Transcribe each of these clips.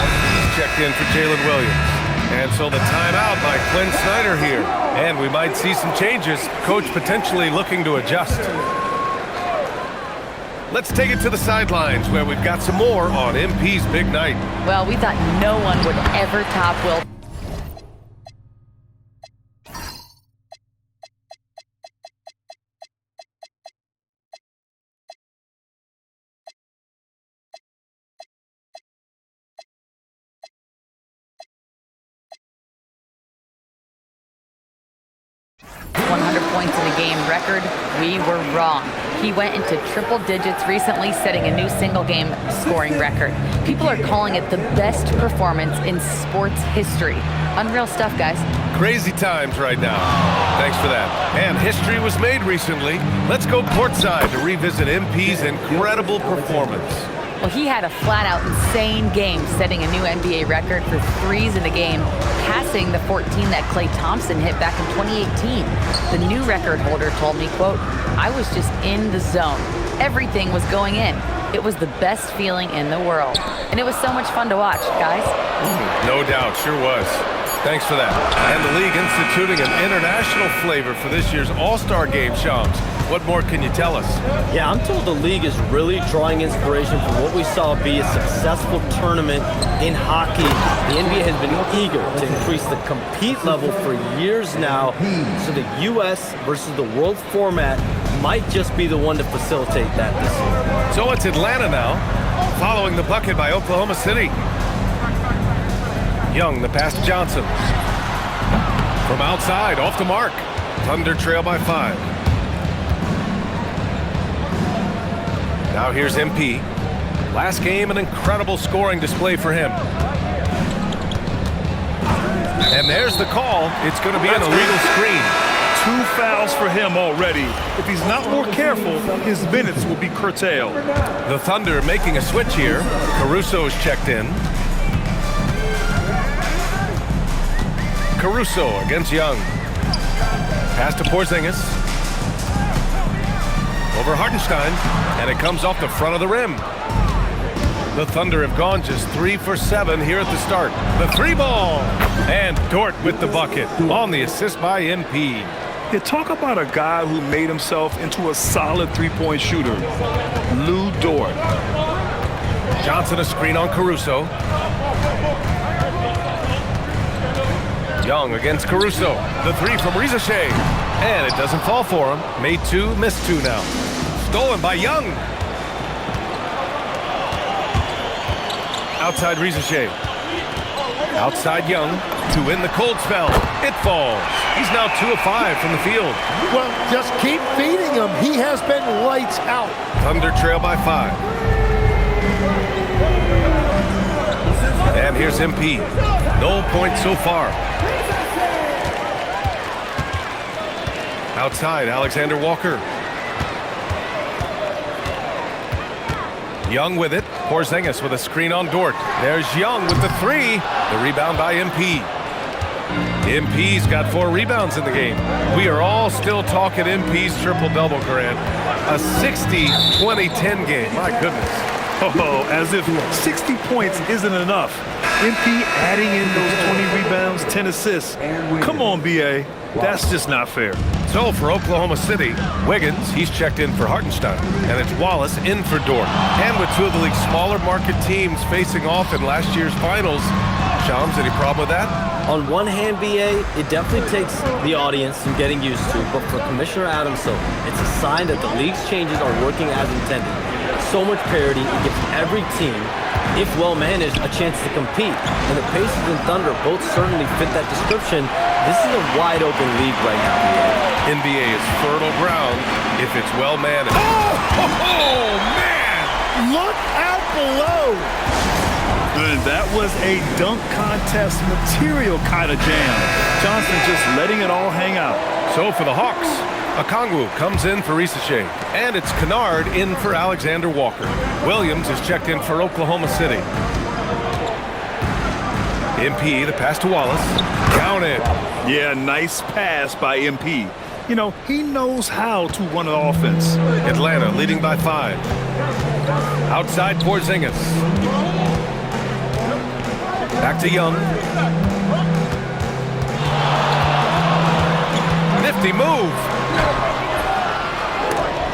He's checked in for Jalen Williams. And so the timeout by Quinn Snyder here. And we might see some changes. Coach potentially looking to adjust. Let's take it to the sidelines where we've got some more on MP's big night. Well, we thought no one would ever top Will. Points in a game record. We were wrong. He went into triple digits recently, setting a new single-game scoring record. People are calling it the best performance in sports history. Unreal stuff, guys. Crazy times right now. Thanks for that. And history was made recently. Let's go courtside to revisit MP's incredible performance. Well, he had a flat-out insane game, setting a new NBA record for threes in a game, passing the 14 that Klay Thompson hit back in 2018. The new record holder told me, quote, "I was just in the zone. Everything was going in. It was the best feeling in the world." And it was so much fun to watch, guys. No doubt, sure was. Thanks for that. And the league instituting an international flavor for this year's All-Star Game, Shams. What more can you tell us? Yeah, I'm told the league is really drawing inspiration from what we saw be a successful tournament in hockey. The NBA has been eager to increase the compete level for years now, so the U.S. versus the world format might just be the one to facilitate that this year. So it's Atlanta now, following the bucket by Oklahoma City. Young, the pass to Johnson. From outside, off the mark. Thunder trail by 5. Now here's MP. Last game, an incredible scoring display for him. And there's the call. It's going to be an illegal screen. 2 fouls for him already. If he's not more careful, his minutes will be curtailed. The Thunder making a switch here. Caruso's checked in. Caruso against Young. Pass to Porzingis. Over Hartenstein, and it comes off the front of the rim. The Thunder have gone just 3 for 7 here at the start. The 3 ball, and Dort with the bucket on the assist by MP. Yeah, talk about a guy who made himself into a solid 3-point shooter. Lou Dort. Johnson a screen on Caruso. Young against Caruso. The 3 from Rizashea. And it doesn't fall for him. Made 2, missed 2 now. Stolen by Young. Outside Rizashea. Outside Young to win the cold spell. It falls. He's now 2 of 5 from the field. Well, just keep feeding him. He has been lights out. Thunder trail by 5. And here's MP. No points so far. Outside, Alexander Walker. Young with it. Porzingis with a screen on Dort. There's Young with the 3. The rebound by MP. MP's got 4 rebounds in the game. We are all still talking MP's triple-double, Grant. A 60-20-10 game. My goodness. Oh, as if 60 points isn't enough. MP adding in those 20 rebounds, 10 assists. Come on, BA. That's just not fair. So for Oklahoma City, Wiggins, he's checked in for Hartenstein. And it's Wallace in for Dort. And with 2 of the league's smaller market teams facing off in last year's finals, Shams, any problem with that? On one hand, BA, it definitely takes the audience some getting used to, but for Commissioner Adamson, it's a sign that the league's changes are working as intended. So much parity, it gives every team, if well-managed, a chance to compete. And the Pacers and Thunder both certainly fit that description. This is a wide-open league right now, BA. NBA is fertile ground if it's well-managed. Oh, man! Look out below. And that was a dunk contest material kind of jam. Johnson just letting it all hang out. So for the Hawks, Okongwu comes in for Rizashea. And it's Kennard in for Alexander Walker. Williams is checked in for Oklahoma City. MP, the pass to Wallace. Counted. Yeah, nice pass by MP. You know, he knows how to run an offense. Atlanta leading by 5. Outside Porzingis. Back to Young. Nifty move.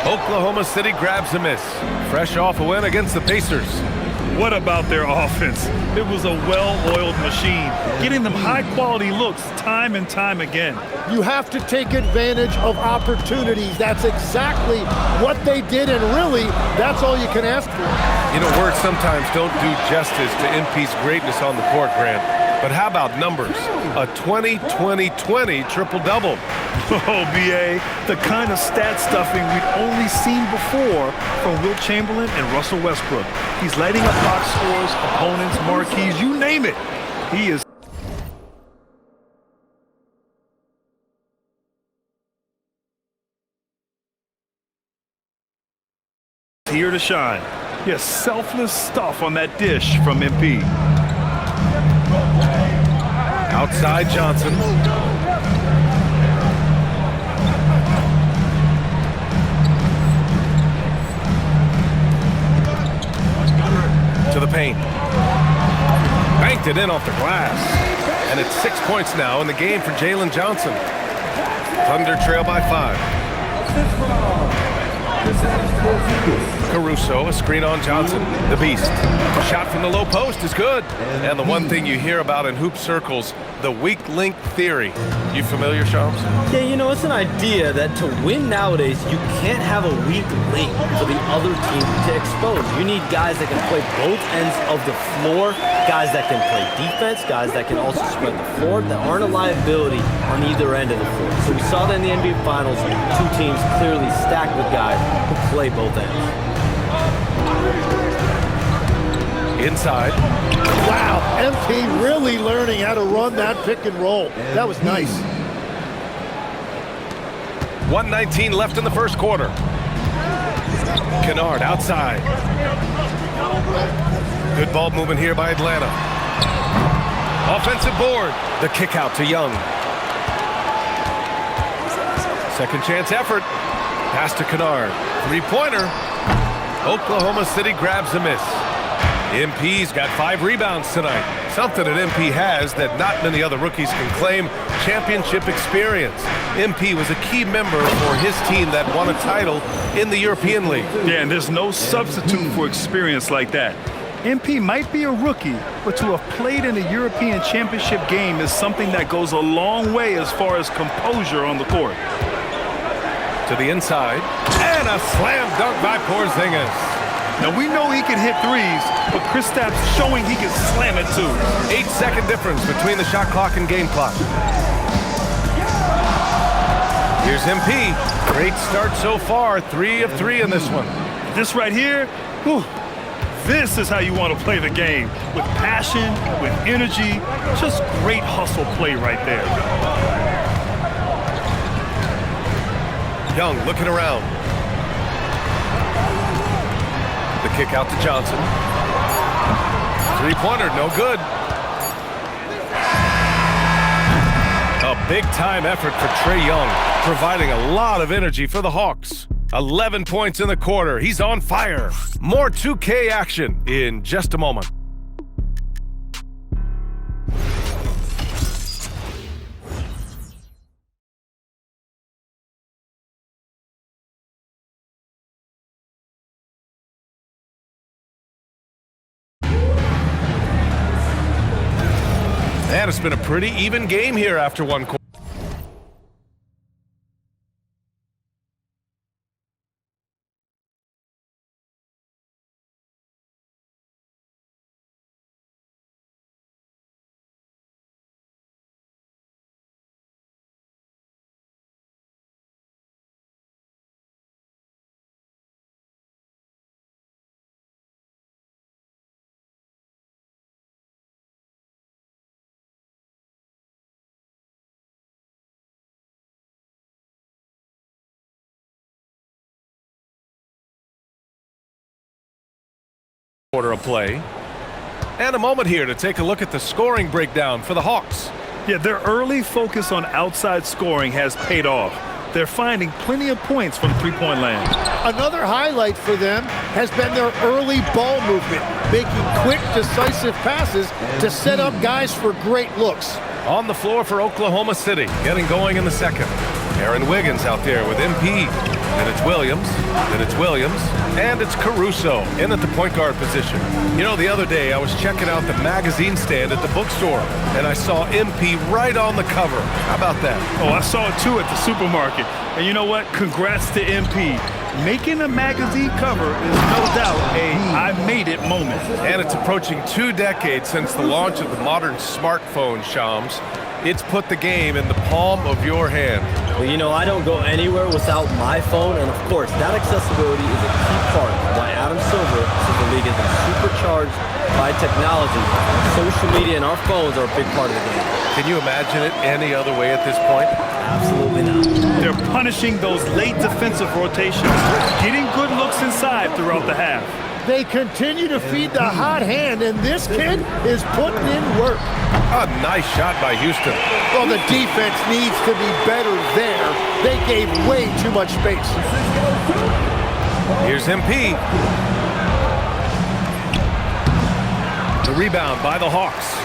Oklahoma City grabs a miss. Fresh off a win against the Pacers. What about their offense? It was a well-oiled machine, getting them high-quality looks time and time again. You have to take advantage of opportunities. That's exactly what they did, and really, that's all you can ask for. You know, words sometimes don't do justice to MP's greatness on the court, Grant. But how about numbers? A 20-20-20 triple-double. Oh, B.A., the kind of stat stuffing we'd only seen before from Wilt Chamberlain and Russell Westbrook. He's lighting up box scores, opponents, marquees, you name it. He is here to shine. Yes, selfless stuff on that dish from MP. Outside Johnson. To the paint. Banked it in off the glass. And it's 6 points now in the game for Jalen Johnson. Thunder trail by 5. Caruso, a screen on Johnson. The beast. Shot from the low post is good. And the one thing you hear about in hoop circles, the weak link theory. You familiar, Shams? Yeah, you know, it's an idea that to win nowadays, you can't have a weak link for the other team to expose. You need guys that can play both ends of the floor, guys that can play defense, guys that can also spread the floor, that aren't a liability on either end of the floor. So we saw that in the NBA Finals, two teams clearly stacked with guys who play both ends. Inside. Wow, MP really learning how to run that pick and roll. That was nice. 1:19 left in the first quarter. Kennard outside. Good ball movement here by Atlanta. Offensive board. The kick out to Young. Second chance effort. Pass to Kennard. Three-pointer. Oklahoma City grabs a miss. MP's got 5 rebounds tonight. Something that MP has that not many other rookies can claim: championship experience. MP was a key member for his team that won a title in the European League. Yeah, and there's no substitute for experience like that. MP might be a rookie, but to have played in a European championship game is something that goes a long way as far as composure on the court. To the inside, and a slam dunk by Porzingis. Now, we know he can hit threes, but Kristaps showing he can slam it too. 8-second difference between the shot clock and game clock. Here's MP. Great start so far. 3 of 3 in this one. This right here, whew, this is how you want to play the game. With passion, with energy, just great hustle play right there. Young looking around. The kick out to Johnson. Three-pointer, no good. A big-time effort for Trae Young, providing a lot of energy for the Hawks. 11 points in the quarter. He's on fire. More 2K action in just a moment. And it's been a pretty even game here after one quarter. Quarter of play. And a moment here to take a look at the scoring breakdown for the Hawks. Yeah, their early focus on outside scoring has paid off. they're finding plenty of points from three-point land. Another highlight for them has been their early ball movement, making quick, decisive passes to set up guys for great looks. On the floor for Oklahoma City, getting going in the second. Aaron Wiggins out there with MP. Then it's Williams, and it's Caruso in at the point guard position. You know, the other day I was checking out the magazine stand at the bookstore, and I saw MP right on the cover. How about that? Oh, I saw it too at the supermarket. And you know what? Congrats to MP. Making a magazine cover is no doubt a I made it moment. And it's approaching 2 decades since the launch of the modern smartphone, Shams. It's put the game in the palm of your hand. Well, you know, I don't go anywhere without my phone, and of course, that accessibility is a key part of why Adam Silver says the league has been supercharged by technology. Social media and our phones are a big part of the game. Can you imagine it any other way at this point? Absolutely not. They're punishing those late defensive rotations, getting good looks inside throughout the half. They continue to feed the hot hand, and this kid is putting in work. A nice shot by Houston. Well, the defense needs to be better there. They gave way too much space. Here's MP. The rebound by the Hawks.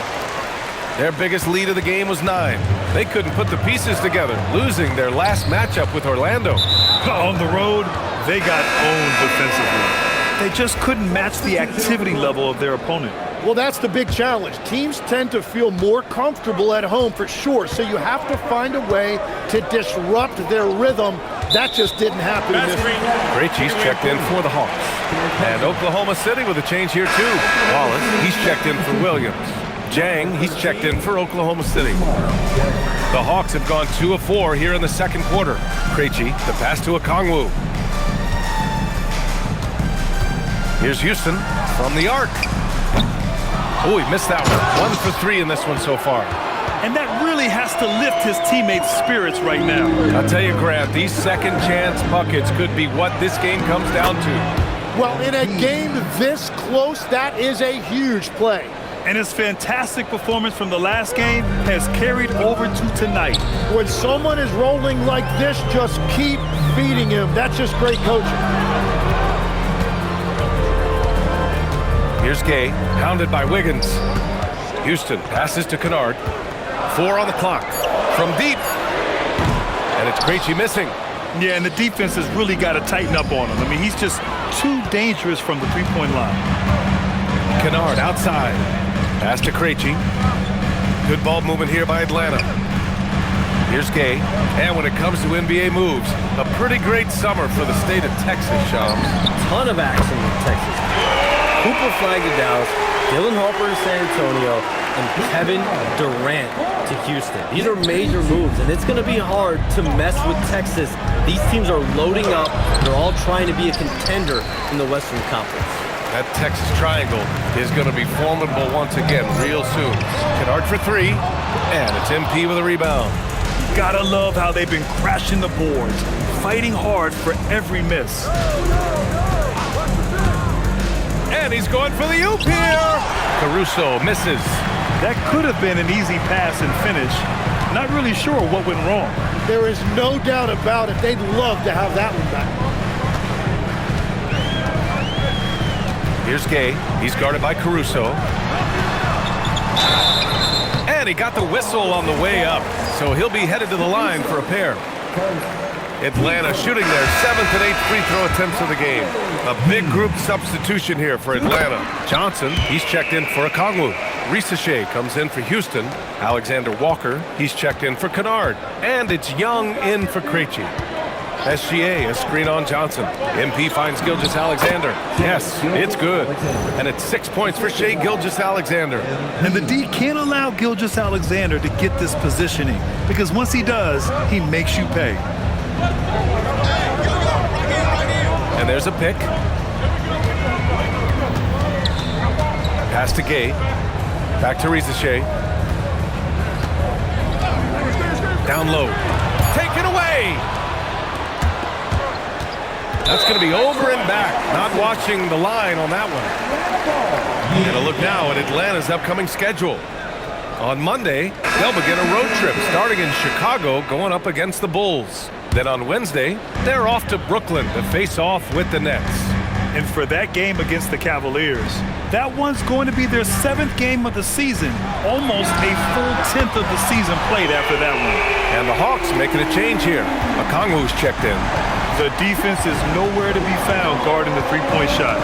Their biggest lead of the game was 9. They couldn't put the pieces together, losing their last matchup with Orlando. On the road, they got owned defensively. They just couldn't match the activity level of their opponent. Well, that's the big challenge. Teams tend to feel more comfortable at home for sure, so you have to find a way to disrupt their rhythm. That just didn't happen in this game. Krejci's checked in for the Hawks. And Oklahoma City with a change here too. Wallace, he's checked in for Williams. Jang, he's checked in for Oklahoma City. The Hawks have gone 2 of 4 here in the second quarter. Krejci, the pass to Okongwu. Here's Houston from the arc. Oh, he missed that one. 1 for 3 in this one so far. And that really has to lift his teammates' spirits right now. I'll tell you, Grant, these second chance buckets could be what this game comes down to. Well, in a game this close, that is a huge play. And his fantastic performance from the last game has carried over to tonight. When someone is rolling like this, just keep feeding him. That's just great coaching. Here's Gay, hounded by Wiggins. Houston passes to Kennard. 4 on the clock. From deep. And it's Krejci missing. Yeah, and the defense has really got to tighten up on him. I mean, he's just too dangerous from the three-point line. Kennard outside. Pass to Krejci. Good ball movement here by Atlanta. Here's Gay. And when it comes to NBA moves, a pretty great summer for the state of Texas, Shams. Ton of action in Texas. Cooper Flag to Dallas, Dylan Harper to San Antonio, and Kevin Durant to Houston. These are major moves, and it's going to be hard to mess with Texas. These teams are loading up. They're all trying to be a contender in the Western Conference. That Texas triangle is going to be formidable once again real soon. Kennard for 3, and it's MP with a rebound. Gotta love how they've been crashing the boards, fighting hard for every miss. And he's going for the oop here. Caruso misses. That could have been an easy pass and finish. Not really sure what went wrong. There is no doubt about it. They'd love to have that one back. Here's Gay. He's guarded by Caruso. And he got the whistle on the way up. So he'll be headed to the line for a pair. Atlanta shooting their 7th and 8th free throw attempts of the game. A big group substitution here for Atlanta. Johnson, he's checked in for Okongwu. Risachet comes in for Houston. Alexander Walker, he's checked in for Kennard. And it's Young in for Krejci. SGA, a screen on Johnson. MP finds Gilgeous-Alexander. Yes, it's good. And it's 6 points for Shai Gilgeous-Alexander. And the D can't allow Gilgeous-Alexander to get this positioning, because once he does, he makes you pay. And there's a pick. Pass to Gay. Back to Risachet. Down low. Taken away! That's going to be over and back. Not watching the line on that one. And a look now at Atlanta's upcoming schedule. On Monday, they'll begin a road trip starting in Chicago, going up against the Bulls. Then on Wednesday, they're off to Brooklyn to face off with the Nets. And for that game against the Cavaliers, that one's going to be their 7th game of the season. Almost a full 10th of the season played after that one. And the Hawks making a change here. Okongwu's checked in. The defense is nowhere to be found guarding the three-point shot.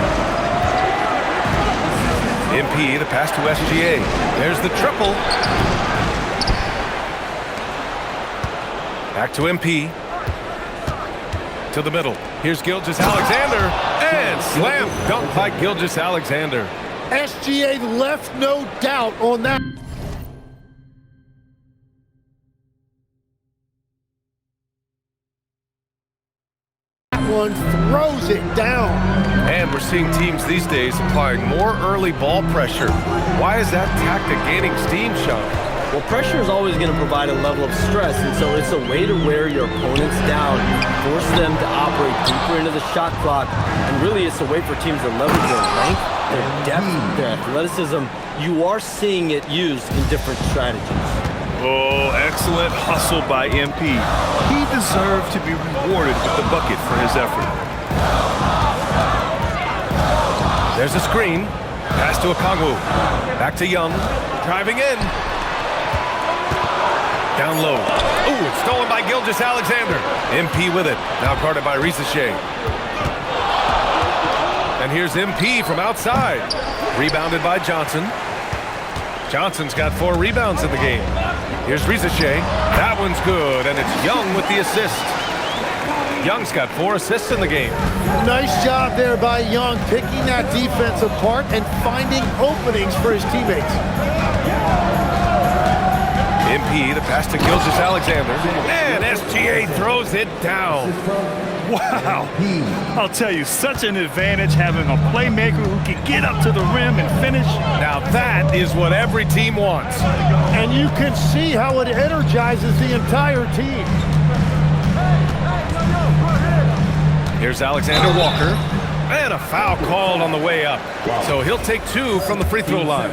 MP, the pass to SGA. There's the triple. Back to MP. To the middle. Here's Gilgeous-Alexander. And slam dunk by Gilgeous-Alexander. SGA left no doubt on that. One throws it down. And we're seeing teams these days applying more early ball pressure. Why is that tactic gaining steam, Sean? Well, pressure is always going to provide a level of stress, and so it's a way to wear your opponents down, force them to operate deeper into the shot clock, and really it's a way for teams to leverage their length, their depth, their athleticism. You are seeing it used in different strategies. Oh, excellent hustle by MP. He deserved to be rewarded with the bucket for his effort. There's a screen. Pass to Okongwu. Back to Young. Driving in. Down low. Ooh, it's stolen by Gilgeous-Alexander. MP with it. Now guarded by Risache. And here's MP from outside. Rebounded by Johnson. Johnson's got 4 rebounds in the game. Here's Risache. That one's good, and it's Young with the assist. Young's got 4 assists in the game. Nice job there by Young, picking that defense apart and finding openings for his teammates. MP, the pass to Gilgeous-Alexander. And SGA throws it down. Wow. I'll tell you, such an advantage having a playmaker who can get up to the rim and finish. Now that is what every team wants. And you can see how it energizes the entire team. Here's Alexander Walker. And a foul called on the way up. So he'll take 2 from the free throw line.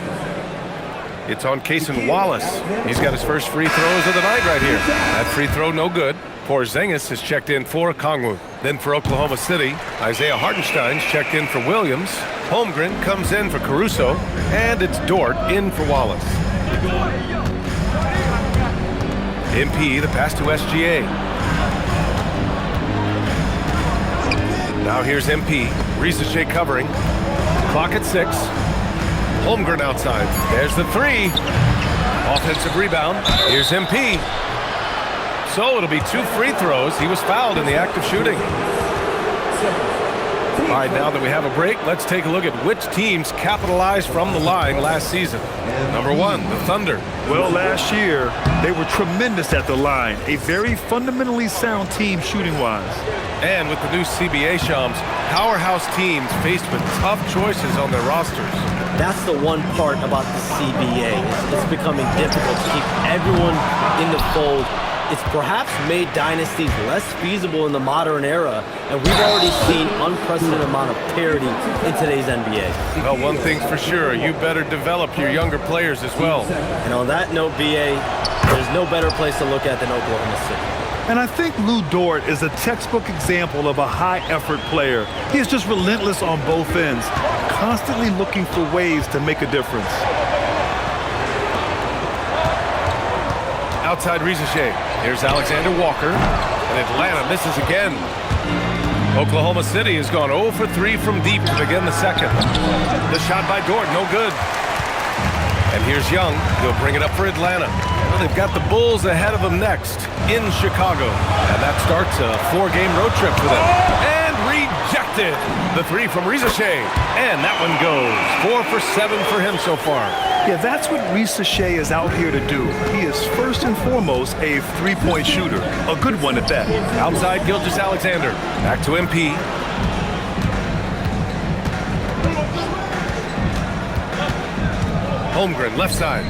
It's on Cason Wallace. He's got his first free throws of the night right here. That free throw no good. Porzingis has checked in for Okongwu. Then for Oklahoma City, Isaiah Hartenstein's checked in for Williams. Holmgren comes in for Caruso. And it's Dort in for Wallace. MP, the pass to SGA. Now here's MP. Risache covering. Clock at 6. Holmgren outside. There's the 3. Offensive rebound. Here's MP. So it'll be 2 free throws. He was fouled in the act of shooting. All right, now that we have a break, let's take a look at which teams capitalized from the line last season. Number 1, the Thunder. Well, last year, they were tremendous at the line. A very fundamentally sound team shooting-wise. And with the new CBA, Shams, powerhouse teams faced with tough choices on their rosters. That's the one part about the CBA. It's becoming difficult to keep everyone in the fold. It's perhaps made dynasties less feasible in the modern era, and we've already seen unprecedented amount of parity in today's NBA. Well, one thing's for sure, you better develop your younger players as well. And on that note, BA, there's no better place to look at than Oklahoma City. And I think Lou Dort is a textbook example of a high-effort player. He is just relentless on both ends, constantly looking for ways to make a difference. Outside Risache. Here's Alexander Walker. And Atlanta misses again. Oklahoma City has gone 0 for 3 from deep to begin the second. The shot by Dort, no good. And here's Young. He'll bring it up for Atlanta. Well, they've got the Bulls ahead of them next in Chicago. And that starts a 4-game road trip for them. And rejected. The 3 from Risache. And that one goes. 4 for 7 for him so far. Yeah, that's what Risache is out here to do. He is first and foremost a three-point shooter. A good one at that. Outside Gilgeous-Alexander. Back to MP. Holmgren, left side.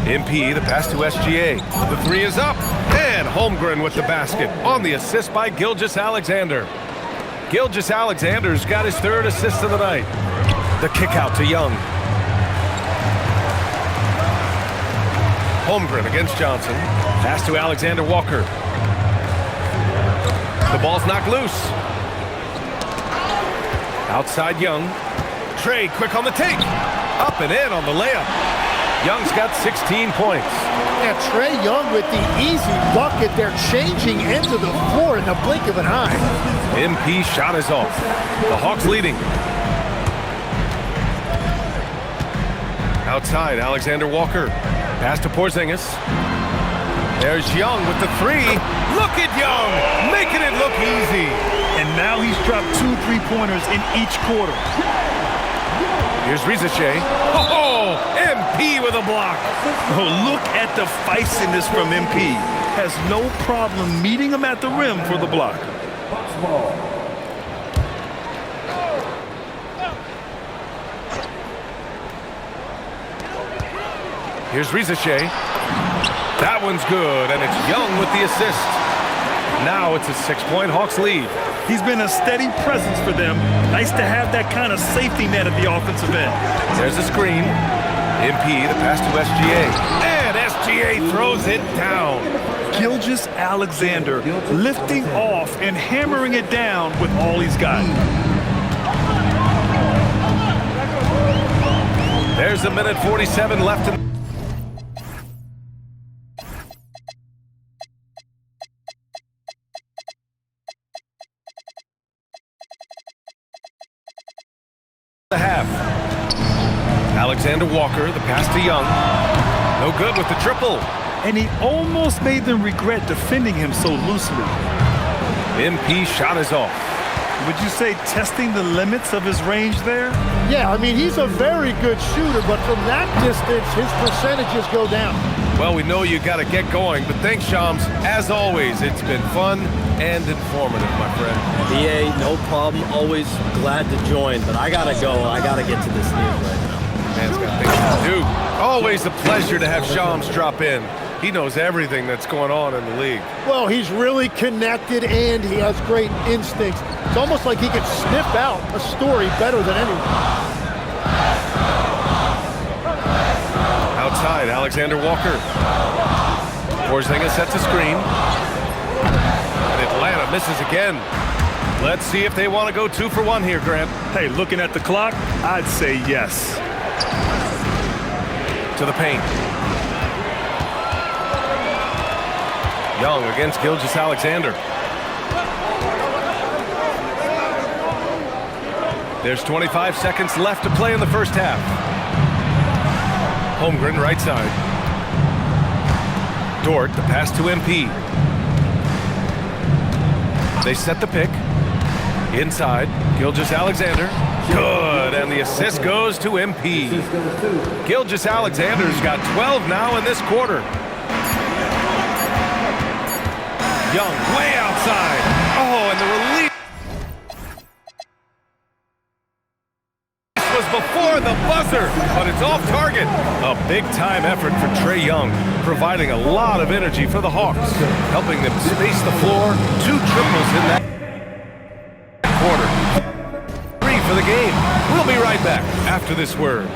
MP, the pass to SGA. The 3 is up. And Holmgren with the basket on the assist by Gilgeous-Alexander. Gilgeous-Alexander's got his 3rd assist of the night. The kick out to Young. Holmgren against Johnson. Pass to Alexander Walker. The ball's knocked loose. Outside Young. Trae quick on the take. Up and in on the layup. Young's got 16 points. Yeah, Trae Young with the easy bucket. They're changing ends of the floor in the blink of an eye. MP shot is off. The Hawks leading. Outside, Alexander Walker. Pass to Porzingis. There's Young with the three. Look at Young, making it look easy. And now he's dropped 2 3-pointers in each quarter. Here's Rizachet. Oh, MP with a block. Oh, look at the feistiness from MP. Has no problem meeting him at the rim for the block. Here's Rizachet. That one's good, and it's Young with the assist. Now it's a 6-point Hawks lead. He's been a steady presence for them. Nice to have that kind of safety net at the offensive end. There's a screen. MP, the pass to SGA. And SGA throws it down. Gilgeous-Alexander lifting off and hammering it down with all he's got. There's a minute 47 left in the half. Alexander Walker, the pass to Young. No good with the triple. And he almost made them regret defending him so loosely. MP shot is off. Would you say testing the limits of his range there? Yeah, I mean, he's a very good shooter, but from that distance, his percentages go down. Well, we know you got to get going, but thanks, Shams. As always, it's been fun and informative, my friend. BA, no problem. Always glad to join, but I gotta go. I gotta get to this news right now. Man's got things to do. Always a pleasure to have Shams drop in. He knows everything that's going on in the league. Well, he's really connected and he has great instincts. It's almost like he could sniff out a story better than anyone. Outside, Alexander Walker. Porzingis sets a screen. And Atlanta misses again. Let's see if they want to go 2 for 1 here, Grant. Hey, looking at the clock, I'd say yes. To the paint. Young against Gilgeous-Alexander. There's 25 seconds left to play in the first half. Holmgren right side. Dort, the pass to MP. They set the pick. Inside, Gilgeous-Alexander. Good, and the assist goes to MP. Gilgeous-Alexander's got 12 now in this quarter. Young, way outside. Oh, and the release was before the buzzer, but it's off target. A big-time effort for Trae Young, providing a lot of energy for the Hawks, helping them space the floor. 2 triples in that quarter. 3 for the game. We'll be right back after this word.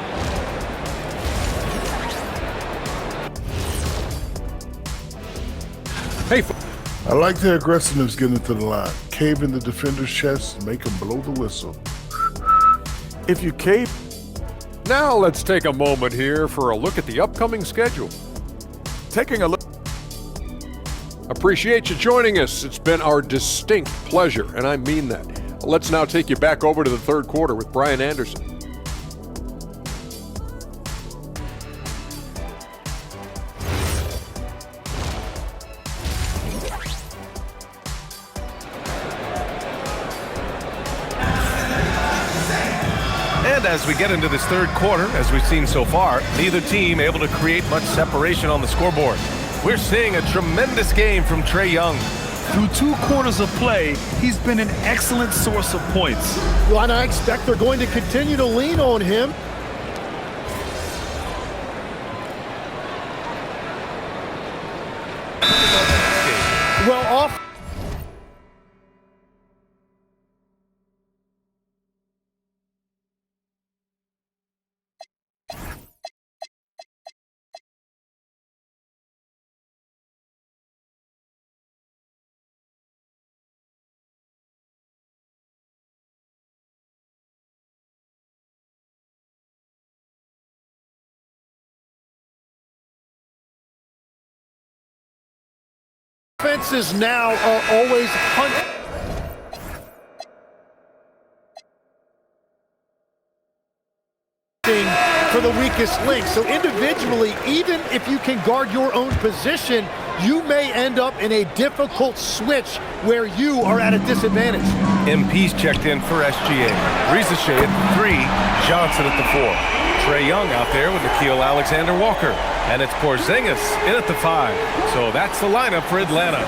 Hey, I like the aggressiveness getting to the line. Cave in the defender's chest and make him blow the whistle. if you cave. Now let's take a moment here for a look at the upcoming schedule. Taking a look. Appreciate you joining us. It's been our distinct pleasure, and I mean that. Let's now take you back over to the third quarter with Brian Anderson. And as we get into this third quarter, as we've seen so far, neither team able to create much separation on the scoreboard. We're seeing a tremendous game from Trae Young. Through 2 quarters of play, he's been an excellent source of points. Well, and I expect they're going to continue to lean on him. Well, off. Defenses now are always hunting for the weakest link. So individually, even if you can guard your own position, you may end up in a difficult switch where you are at a disadvantage. MP's checked in for SGA. Rizashay at the 3, Johnson at the 4. Trae Young out there with Nickeil Alexander-Walker. And it's Porzingis in at the 5. So that's the lineup for Atlanta.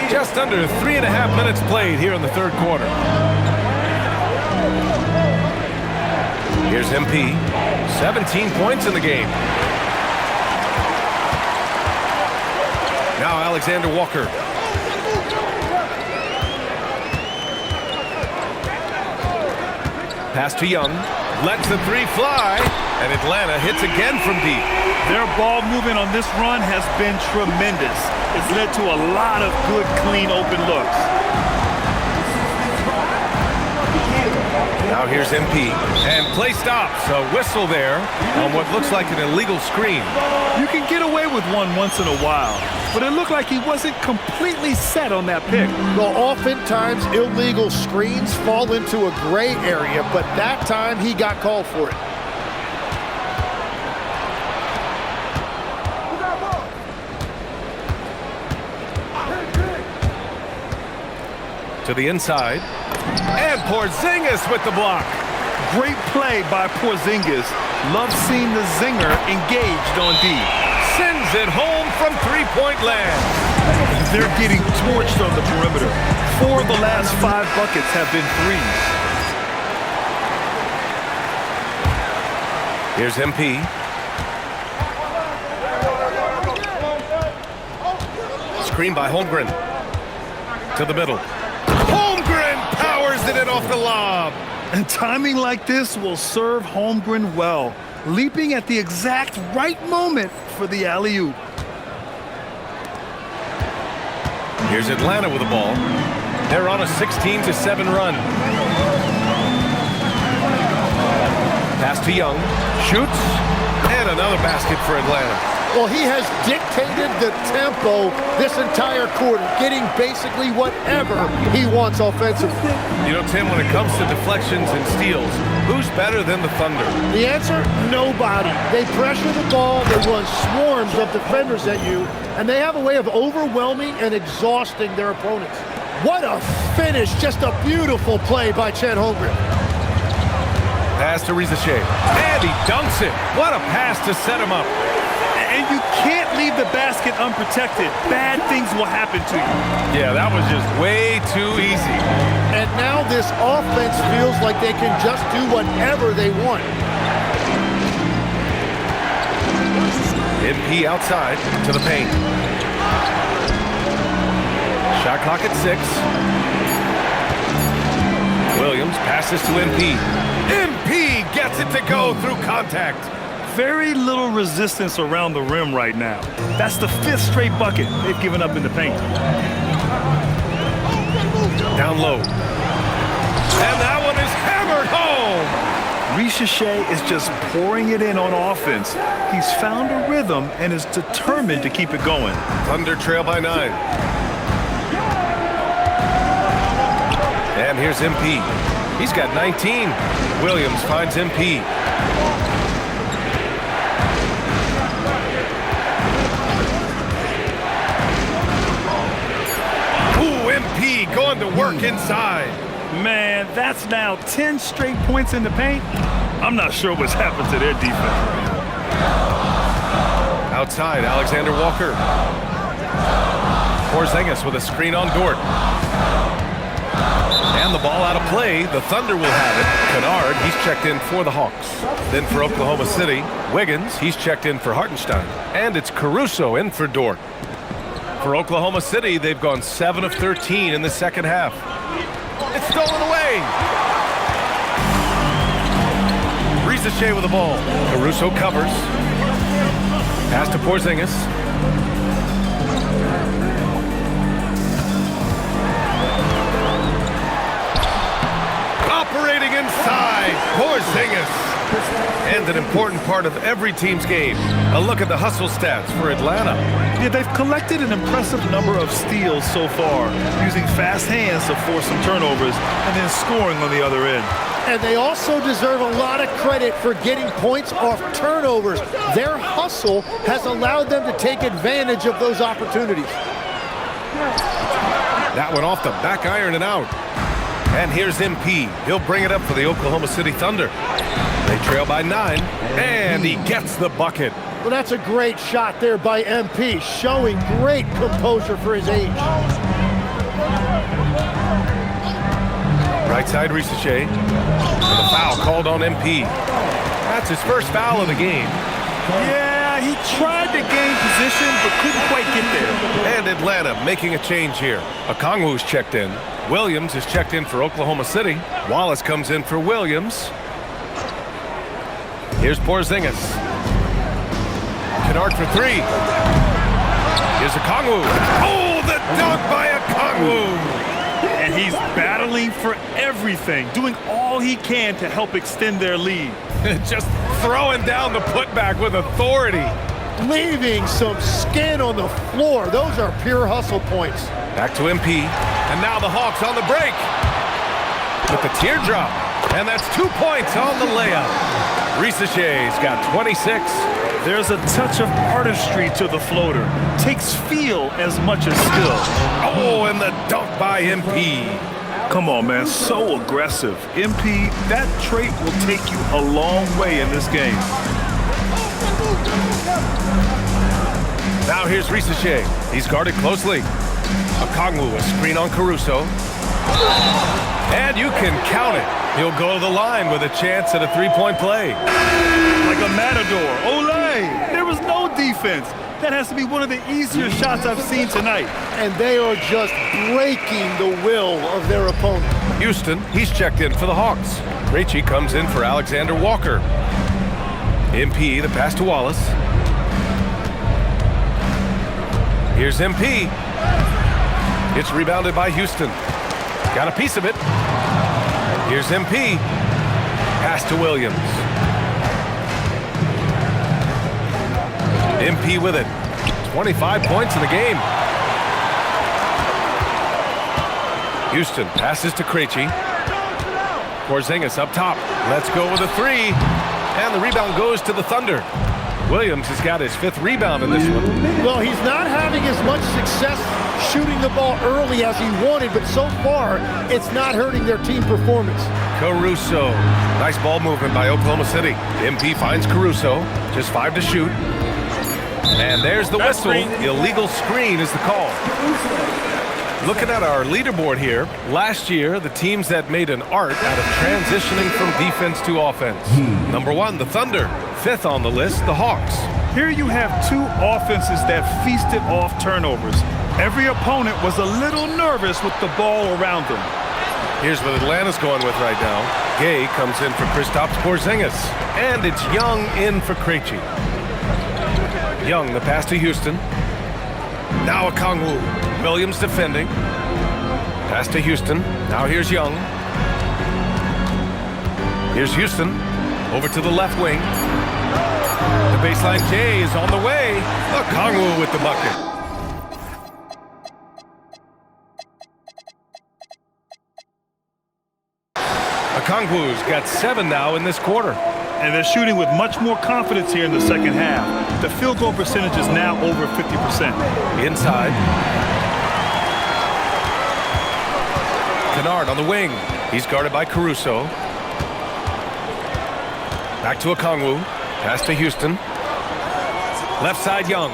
Just under 3.5 minutes played here in the third quarter. Here's MP. 17 points in the game. Now Alexander-Walker. Pass to Young. Lets the 3 fly. And Atlanta hits again from deep. Their ball movement on this run has been tremendous. It's led to a lot of good, clean, open looks. Now here's MP. And play stops. A whistle there on what looks like an illegal screen. You can get away with one once in a while, but it looked like he wasn't completely set on that pick. Well, oftentimes illegal screens fall into a gray area, but that time he got called for it. To the inside. And Porzingis with the block. Great play by Porzingis. Love seeing the zinger engaged on D. Sends it home from three-point land. They're getting torched on the perimeter. 4 of the last 5 buckets have been threes. Here's MP. Screen by Holmgren. To the middle. Holmgren powers it in off the lob. And timing like this will serve Holmgren well, leaping at the exact right moment for the alley-oop. Here's Atlanta with the ball. They're on a 16-7 run. Pass to Young. Shoots. And another basket for Atlanta. Well, he has dictated the tempo this entire quarter, getting basically whatever he wants offensively. You know, Tim, when it comes to deflections and steals, who's better than the Thunder? The answer, nobody. They pressure the ball, they run swarms of defenders at you, and they have a way of overwhelming and exhausting their opponents. What a finish. Just a beautiful play by Chet Holmgren. Pass to Rizashay. And he dunks it. What a pass to set him up. And you can't leave the basket unprotected. Bad things will happen to you. Yeah, that was just way too easy. And now this offense feels like they can just do whatever they want. MP outside to the paint. Shot clock at 6. Williams passes to MP. MP gets it to go through contact. Very little resistance around the rim right now. That's the 5th straight bucket they've given up in the paint. Down low. And that one is hammered home. Rizashay is just pouring it in on offense. He's found a rhythm and is determined to keep it going. Thunder trail by 9. And here's MP. He's got 19. Williams finds MP. MP going to work inside. Man, that's now 10 straight points in the paint. I'm not sure what's happened to their defense. Outside, Alexander-Walker. Porzingis with a screen on Dort. And the ball out of play. The Thunder will have it. Kennard, he's checked in for the Hawks. Then for Oklahoma City, Wiggins, he's checked in for Hartenstein. And it's Caruso in for Dort. For Oklahoma City, they've gone 7 of 13 in the second half. It's stolen away. Rizashay with the ball. Caruso covers. Pass to Porzingis. Operating inside. Porzingis. And an important part of every team's game. A look at the hustle stats for Atlanta. Yeah, they've collected an impressive number of steals so far, using fast hands to force some turnovers and then scoring on the other end. And they also deserve a lot of credit for getting points off turnovers. Their hustle has allowed them to take advantage of those opportunities. That one off the back iron and out. And here's MP. He'll bring it up for the Oklahoma City Thunder. They trail by 9, and he gets the bucket. Well, that's a great shot there by MP, showing great composure for his age. Right side, Risachet. And the foul called on MP. That's his first foul of the game. Yeah, he tried to gain position, but couldn't quite get there. And Atlanta making a change here. Okongwu's checked in. Williams is checked in for Oklahoma City. Wallace comes in for Williams. Here's Porzingis. Kennard for 3. Here's Okongwu. Oh, the dunk by Okongwu! And he's battling for everything, doing all he can to help extend their lead. Just throwing down the putback with authority. Leaving some skin on the floor. Those are pure hustle points. Back to MP. And now the Hawks on the break. With the teardrop. And that's 2 points on the layup. Risachet's got 26. There's a touch of artistry to the floater. Takes feel as much as skill. Oh, and the dunk by MP. Come on, man, so aggressive. MP, that trait will take you a long way in this game. Now here's Risachet. He's guarded closely. Okongwu, a screen on Caruso. And you can count it. He'll go to the line with a chance at a three-point play. Like a matador. Olay! There was no defense. That has to be one of the easier shots I've seen tonight. And they are just breaking the will of their opponent. Houston, he's checked in for the Hawks. Trae comes in for Alexander Walker. MP, the pass to Wallace. Here's MP. It's rebounded by Houston. Got a piece of it. Here's MP. Pass to Williams. MP with it. 25 points in the game. Houston passes to Trae. Porzingis up top. Let's go with a 3. And the rebound goes to the Thunder. Williams has got his 5th rebound in this one. Well, he's not having as much success shooting the ball early as he wanted, but so far, it's not hurting their team performance. Caruso. Nice ball movement by Oklahoma City. MP finds Caruso. Just 5 to shoot. And there's the whistle. Illegal screen is the call. Looking at our leaderboard here, last year, the teams that made an art out of transitioning from defense to offense. Number 1, the Thunder. 5th on the list, the Hawks. Here you have 2 offenses that feasted off turnovers. Every opponent was a little nervous with the ball around them. Here's what Atlanta's going with right now. Gay comes in for Kristaps Porzingis. And it's Young in for Trae. Young, the pass to Houston. Now Okongwu. Williams defending. Pass to Houston. Now here's Young. Here's Houston. Over to the left wing. The baseline J is on the way. Okongwu with the bucket. Okongwu's got 7 now in this quarter. And they're shooting with much more confidence here in the second half. The field goal percentage is now over 50%. Inside. Kennard on the wing. He's guarded by Caruso. Back to Okongwu. Pass to Houston. Left side, Young.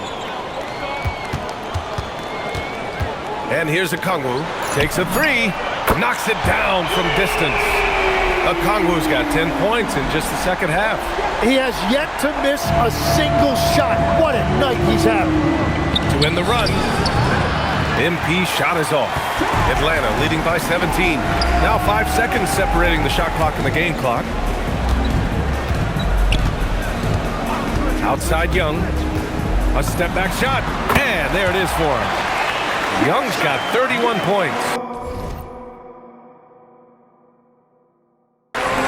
And here's Okongwu. Takes a 3. Knocks it down from distance. Okongwu's got 10 points in just the second half. He has yet to miss a single shot. What a night he's having. To end the run, MP shot is off. Atlanta leading by 17. Now 5 seconds separating the shot clock and the game clock. Outside Young. A step back shot. And there it is for him. Young's got 31 points.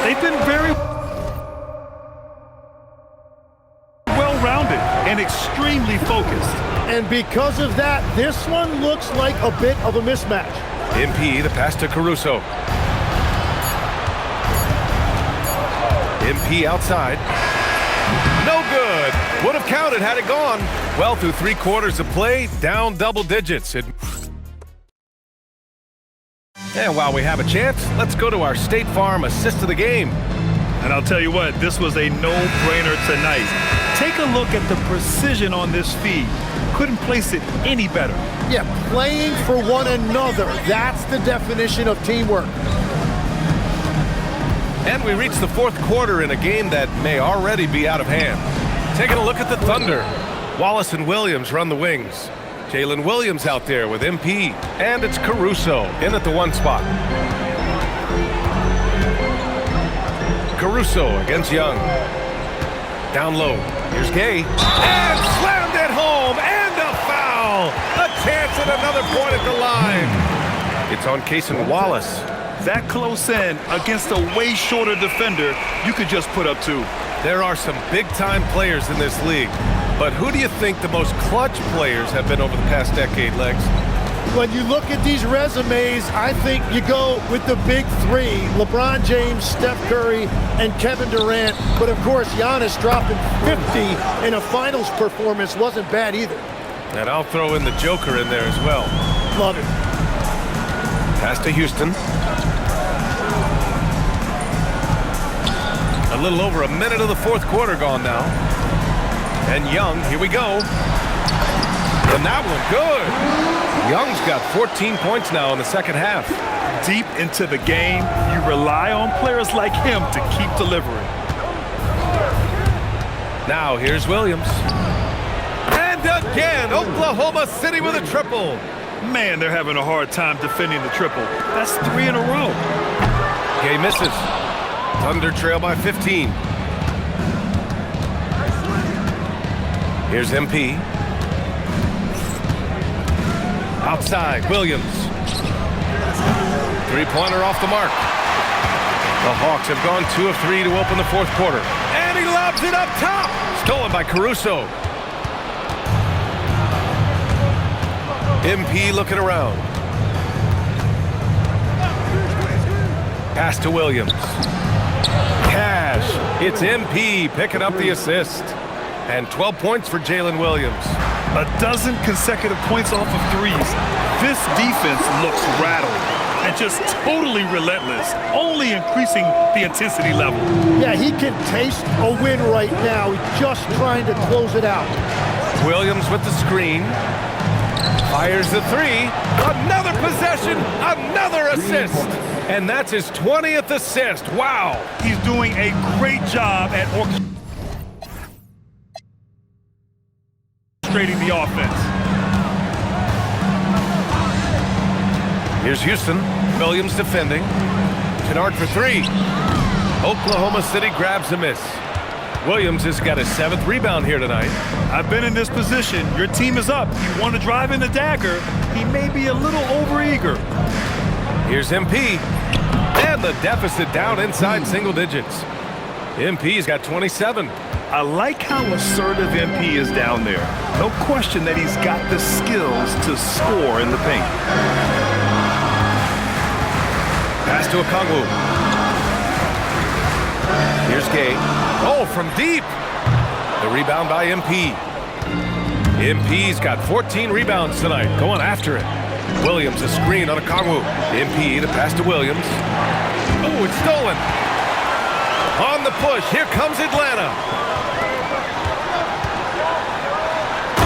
They've been very... well-rounded and extremely focused. And because of that, this one looks like a bit of a mismatch. MP, the pass to Caruso. MP outside. No good. Would have counted had it gone. Well, through 3 quarters of play, down double digits. And while we have a chance, let's go to our State Farm assist of the game. And I'll tell you what, this was a no-brainer tonight. Take a look at the precision on this feed. Couldn't place it any better. Yeah, playing for one another. That's the definition of teamwork. And we reach the 4th quarter in a game that may already be out of hand. Taking a look at the Thunder. Wallace and Williams run the wings. Jalen Williams out there with MP. And it's Caruso in at the 1 spot. Caruso against Young. Down low. Here's Gay. And slammed it home. And a foul. A chance at another point at the line. It's on Cason Wallace. That close in against a way shorter defender, you could just put up 2. There are some big-time players in this league. But who do you think the most clutch players have been over the past decade, Legs? When you look at these resumes, I think you go with the big 3, LeBron James, Steph Curry, and Kevin Durant. But, of course, Giannis dropping 50 in a finals performance wasn't bad either. And I'll throw in the Joker in there as well. Love it. Pass to Houston. A little over a minute of the 4th quarter gone now. And Young, here we go. And that one, good. Young's got 14 points now in the 2nd half. Deep into the game, you rely on players like him to keep delivering. Now here's Williams. And again, Oklahoma City with a triple. Man, they're having a hard time defending the triple. That's 3 in a row. Gay misses. Thunder trail by 15. Here's MP. Outside, Williams. 3-pointer off the mark. The Hawks have gone 2 of 3 to open the 4th quarter. And he lobs it up top. Stolen by Caruso. MP looking around. Pass to Williams. Cash. It's MP picking up the assist. And 12 points for Jalen Williams. A dozen consecutive points off of 3s. This defense looks rattled and just totally relentless, only increasing the intensity level. Yeah, he can taste a win right now. He's just trying to close it out. Williams with the screen. Fires the 3. Another possession, another assist. And that's his 20th assist. Wow. He's doing a great job at orchestrating the offense. Here's Houston. Williams defending. Kennard for 3. Oklahoma City grabs a miss. Williams has got his 7th rebound here tonight. I've been in this position. Your team is up. You want to drive in the dagger. He may be a little overeager. Here's MP. And the deficit down inside single digits. MP's got 27. I like how assertive MP is down there. No question that he's got the skills to score in the paint. Pass to Okongwu. Here's Gay. Oh, from deep. The rebound by MP. MP's got 14 rebounds tonight. Going after it. Williams a screen on Okongwu. MP the pass to Williams. Oh, it's stolen. On the push. Here comes Atlanta.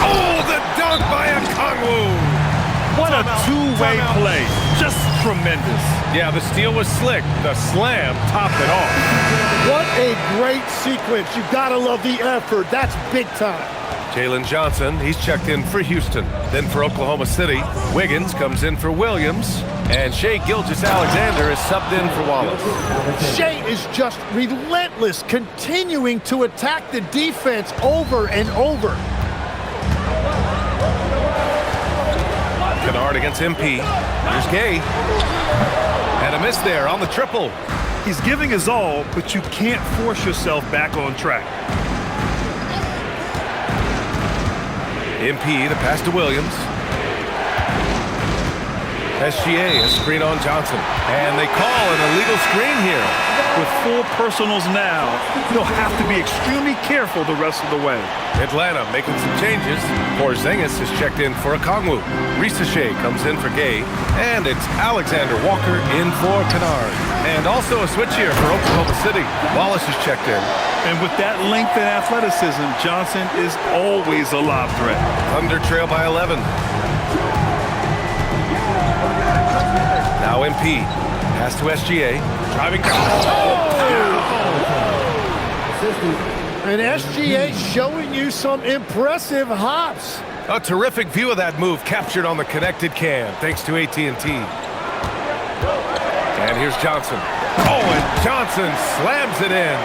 Oh, the dunk by Okongwu. What a two-way play. Just tremendous. Yeah, the steal was slick. The slam topped it off. What a great sequence. You gotta love the effort. That's big time. Jalen Johnson, he's checked in for Houston. Then for Oklahoma City, Wiggins comes in for Williams. And Shai Gilgeous-Alexander is subbed in for Wallace. Shai is just relentless, continuing to attack the defense over and over. Kennard against MP. Here's Gay. And a miss there on the triple. He's giving his all, but you can't force yourself back on track. MP, the pass to Williams. SGA, a screen on Johnson. And they call an illegal screen here. With 4 personals now, he'll have to be extremely careful the rest of the way. Atlanta making some changes. Porzingis is checked in for Okongwu. Risache comes in for Gay. And it's Alexander Walker in for Kennard. And also a switch here for Oklahoma City. Wallace is checked in. And with that length and athleticism, Johnson is always a lob threat. Thunder trail by 11. Now MP. Pass to SGA. Driving down. And SGA showing you some impressive hops. A terrific view of that move captured on the connected cam, thanks to AT&T. And here's Johnson. Oh, and Johnson slams it in.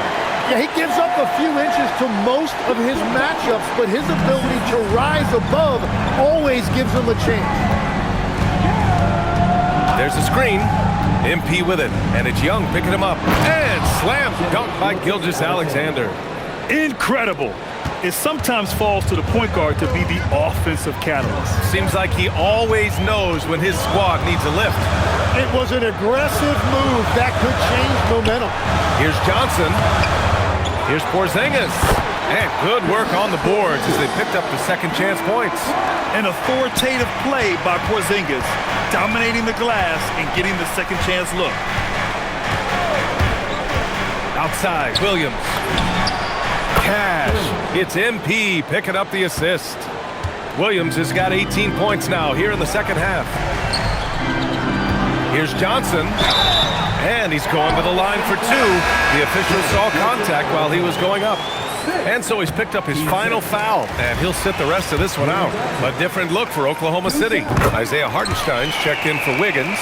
Yeah, he gives up a few inches to most of his matchups, but his ability to rise above always gives him a chance. There's a screen. MP with it, and it's Young picking him up. And slam dunk by Gilgeous-Alexander. Incredible. It sometimes falls to the point guard to be the offensive catalyst. Seems like he always knows when his squad needs a lift. It was an aggressive move that could change momentum. Here's Johnson. Here's Porzingis. And good work on the boards as they picked up the second chance points. An authoritative play by Porzingis, dominating the glass and getting the second chance look. Outside, Williams. Cash. It's MP picking up the assist. Williams has got 18 points now here in the second half. Here's Johnson. And he's going to the line for 2. The official saw contact while he was going up. And so he's picked up his final foul, and he'll sit the rest of this one out. A different look for Oklahoma City. Isaiah Hartenstein's checked in for Wiggins.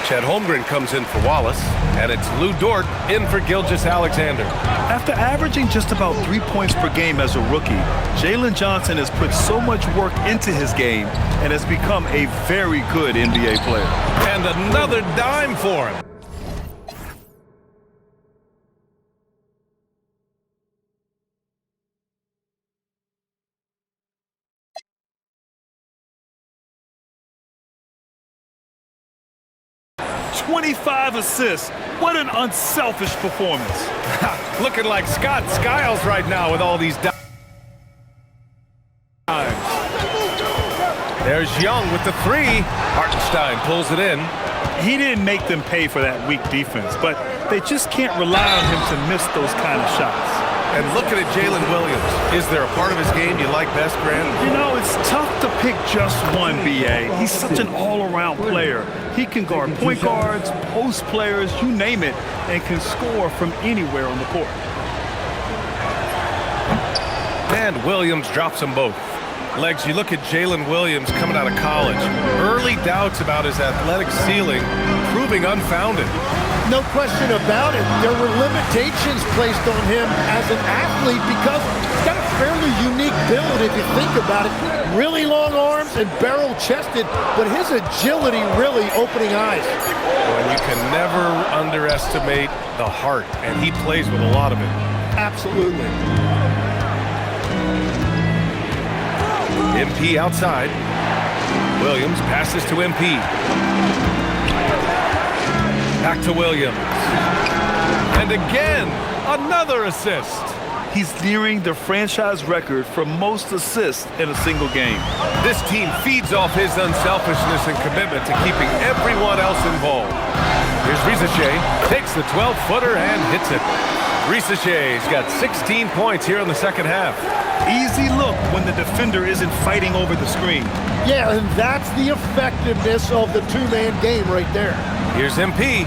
Chet Holmgren comes in for Wallace, and it's Lou Dort in for Gilgeous-Alexander. After averaging just about 3 points per game as a rookie, Jalen Johnson has put so much work into his game and has become a very good NBA player. And another dime for him. $25 assists. What an unselfish performance. Looking like Scott Skiles right now with all these dimes. There's Young with the 3. Hartenstein pulls it in. He didn't make them pay for that weak defense, but they just can't rely on him to miss those kind of shots. And looking at Jalen Williams, is there a part of his game you like best, Grant? You know, it's tough to pick just one, B.A. He's such an all-around player. He can guard point guards, post players, you name it, and can score from anywhere on the court. And Williams drops them both. Legs, you look at Jalen Williams coming out of college. Early doubts about his athletic ceiling proving unfounded. No question about it. There were limitations placed on him as an athlete because he's got a fairly unique build if you think about it. Really long arms and barrel-chested, but his agility really opening eyes. Well, you can never underestimate the heart, and he plays with a lot of it. Absolutely. MP outside. Williams passes to MP. Back to Williams. And again, another assist. He's nearing the franchise record for most assists in a single game. This team feeds off his unselfishness and commitment to keeping everyone else involved. Here's Risache, takes the 12-footer and hits it. Risache's got 16 points here in the second half. Easy look when the defender isn't fighting over the screen. Yeah, and that's the effectiveness of the two-man game right there. Here's MP,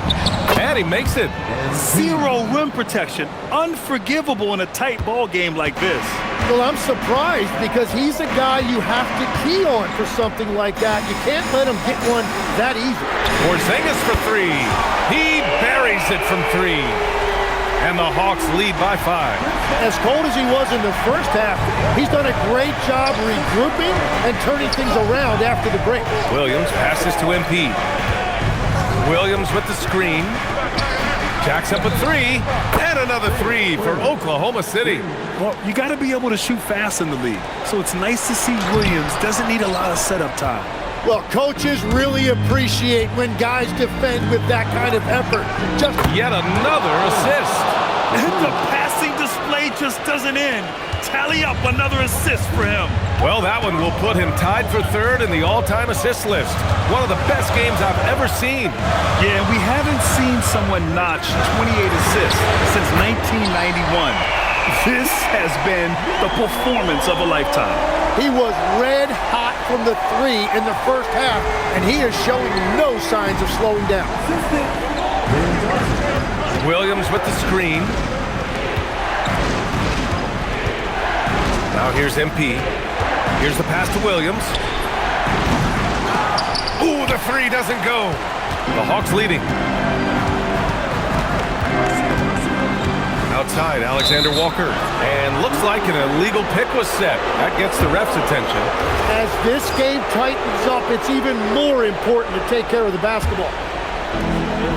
and he makes it. Zero rim protection. Unforgivable in a tight ball game like this. Well, I'm surprised because he's a guy you have to key on for something like that. You can't let him get one that easy. Porzingis for 3. He buries it from 3. And the Hawks lead by 5. As cold as he was in the first half, he's done a great job regrouping and turning things around after the break. Williams passes to MP. Williams with the screen. Jacks up a three, and another three for Oklahoma City. Well, you got to be able to shoot fast in the league. So it's nice to see Williams doesn't need a lot of setup time. Well, coaches really appreciate when guys defend with that kind of effort. Just Yet another assist. And the passing display just doesn't end. Tally up another assist for him. Well, that one will put him tied for third in the all-time assist list. One of the best games I've ever seen. Yeah, we haven't seen someone notch 28 assists since 1991. This has been the performance of a lifetime. he was red hot from the three in the first half, and he is showing no signs of slowing down. Williams with the screen. Now here's MP. Here's the pass to Williams. Ooh, the three doesn't go. The Hawks leading. Outside, Alexander Walker. And looks like an illegal pick was set. That gets the ref's attention. As this game tightens up, it's even more important to take care of the basketball.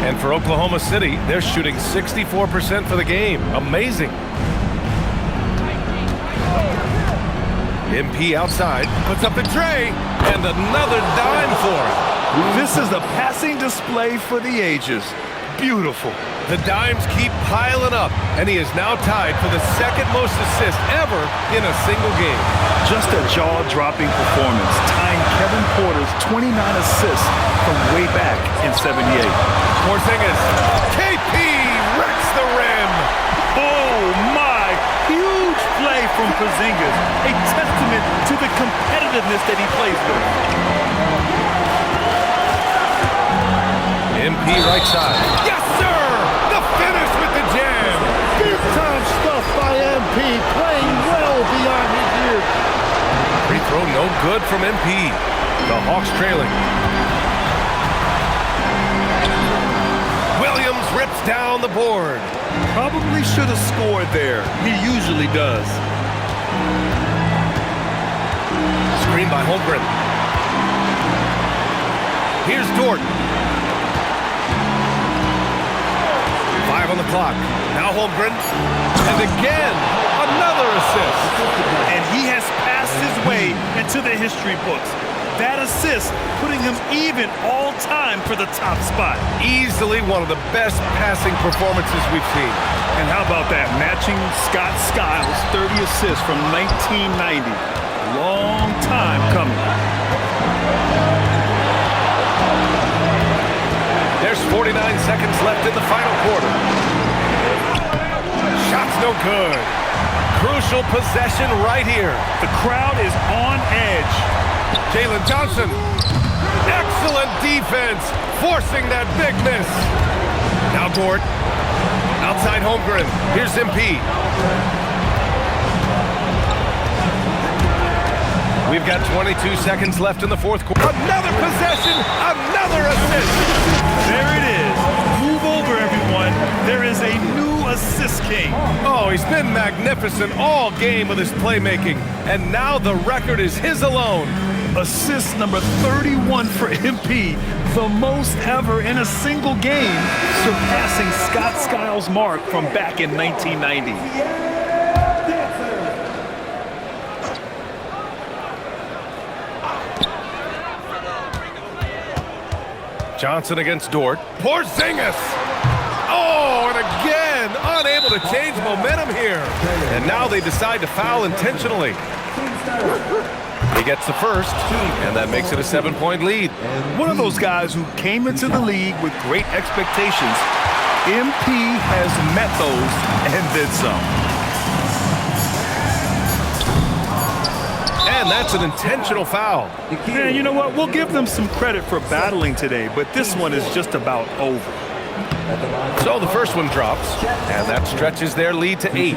And for Oklahoma City, they're shooting 64% for the game. Amazing. MP outside, puts up the Trae, and another dime for him. This is a passing display for the ages. Beautiful. The dimes keep piling up, and he is now tied for the second most assists ever in a single game. Just a jaw-dropping performance, tying Kevin Porter's 29 assists from way back in '78. Porzingis, KP wrecks the rim. Oh my! Huge play from Porzingis, a testament to the competitiveness that he plays with. MP right side. Yes, sir! The finish with the jam. Big-time stuff by MP, playing well beyond his years. Free throw no good from MP. The Hawks trailing. Williams rips down the board. Probably should have scored there. He usually does. Screen by Holmgren. Here's Dort. 5 on the clock. Now Holmgren. And again, another assist. And he has passed his way into the history books. That assist putting him even all-time for the top spot. Easily one of the best passing performances we've seen. And how about that? Matching Scott Skiles' 30 assists from 1990. Long time coming. There's 49 seconds left in the final quarter. Shot's no good. Crucial possession right here. The crowd is on edge. Jalen Johnson. Excellent defense, forcing that big miss. Now Dort. Outside Holmgren. Here's MP. We've got 22 seconds left in the fourth quarter. Another possession, another assist. There it is. Move over, everyone. There is a new assist king. Oh, he's been magnificent all game with his playmaking. And now the record is his alone. Assist number 31 for MP, the most ever in a single game, surpassing Scott Skiles' mark from back in 1990. Johnson against Dort. Porzingis! Oh, and again, unable to change momentum here. And now they decide to foul intentionally. He gets the first, and that makes it a 7-point lead. One of those guys who came into the league with great expectations. MP has met those and then some. And that's an intentional foul. And you know what? We'll give them some credit for battling today, but this one is just about over. So the first one drops, and that stretches their lead to 8.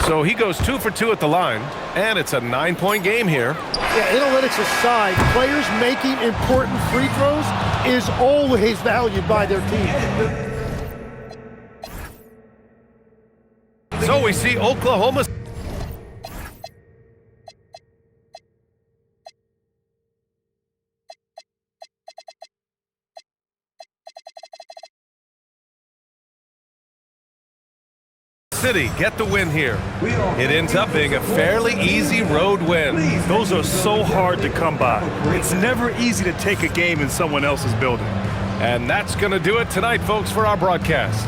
So he goes 2 for 2 at the line, and it's a 9-point game here. Yeah, analytics aside, players making important free throws is always valued by their team. So we see Oklahoma City get the win here. It ends up being a fairly easy road win. Those are so hard to come by. It's never easy to take a game in someone else's building. And that's going to do it tonight, folks, for our broadcast.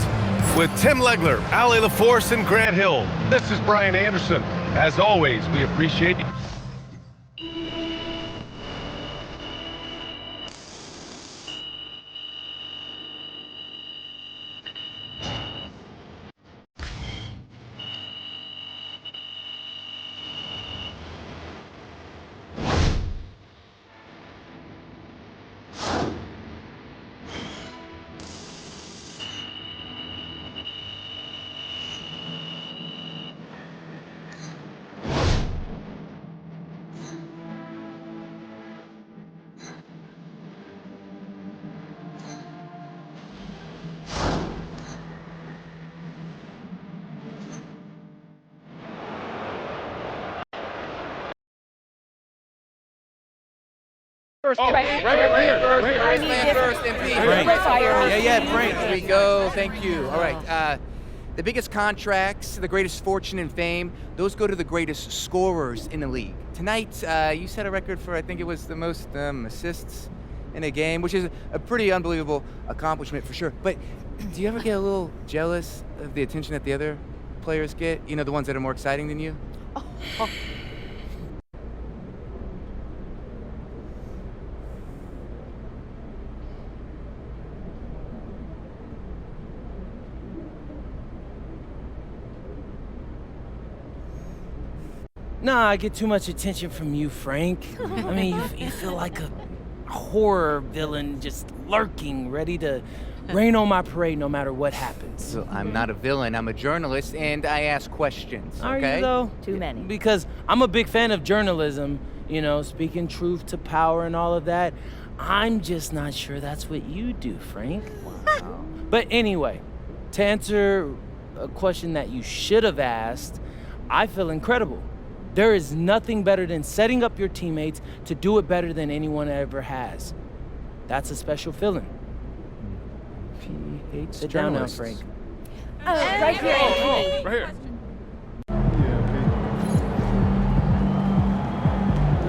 With Tim Legler, Allie LaForce, and Grant Hill, this is Brian Anderson. As always, we appreciate you. Right first, MP. Frank. Here we go. Thank you. All right. The biggest contracts, the greatest fortune and fame, those go to the greatest scorers in the league. Tonight, you set a record for, I think it was the most assists in a game, which is a pretty unbelievable accomplishment for sure. But do you ever get a little jealous of the attention that the other players get? You know, the ones that are more exciting than you? Nah, I get too much attention from you, Frank. I mean, you feel like a horror villain just lurking, ready to rain on my parade no matter what happens. So I'm not a villain. I'm a journalist, and I ask questions, Are okay? you, though? Too many. Because I'm a big fan of journalism, you know, speaking truth to power and all of that. I'm just not sure that's what you do, Frank. Wow. But anyway, to answer a question that you should have asked, I feel incredible. There is nothing better than setting up your teammates to do it better than anyone ever has. That's a special feeling. Sit down now, Frank. Right here. Right here.